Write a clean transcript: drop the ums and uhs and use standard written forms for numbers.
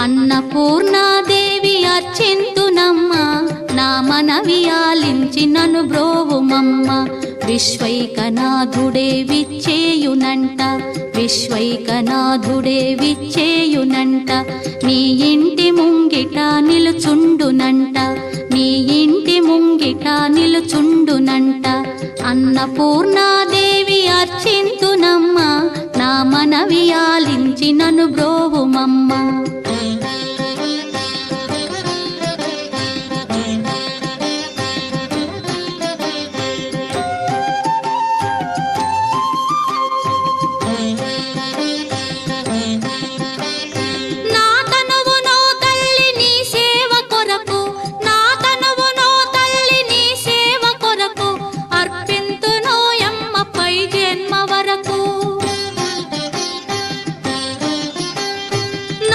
అన్నపూర్ణాదేవి అర్చింతునమ్మ, నా మనవి ఆలించి నన్ను బ్రోవుమమ్మ. విశ్వైకనాథుడే విచ్చేయునంట, విశ్వైకనాథుడే విచ్చేయునంట. నీ ఇంటి ముంగిట నిలుచుండునంట, నీ ఇంటి ముంగిట నిలుచుండునంట. అన్నపూర్ణాదేవి అర్చింతునమ్మ, నా మనవి ఆలించి నన్ను బ్రోవుమమ్మ.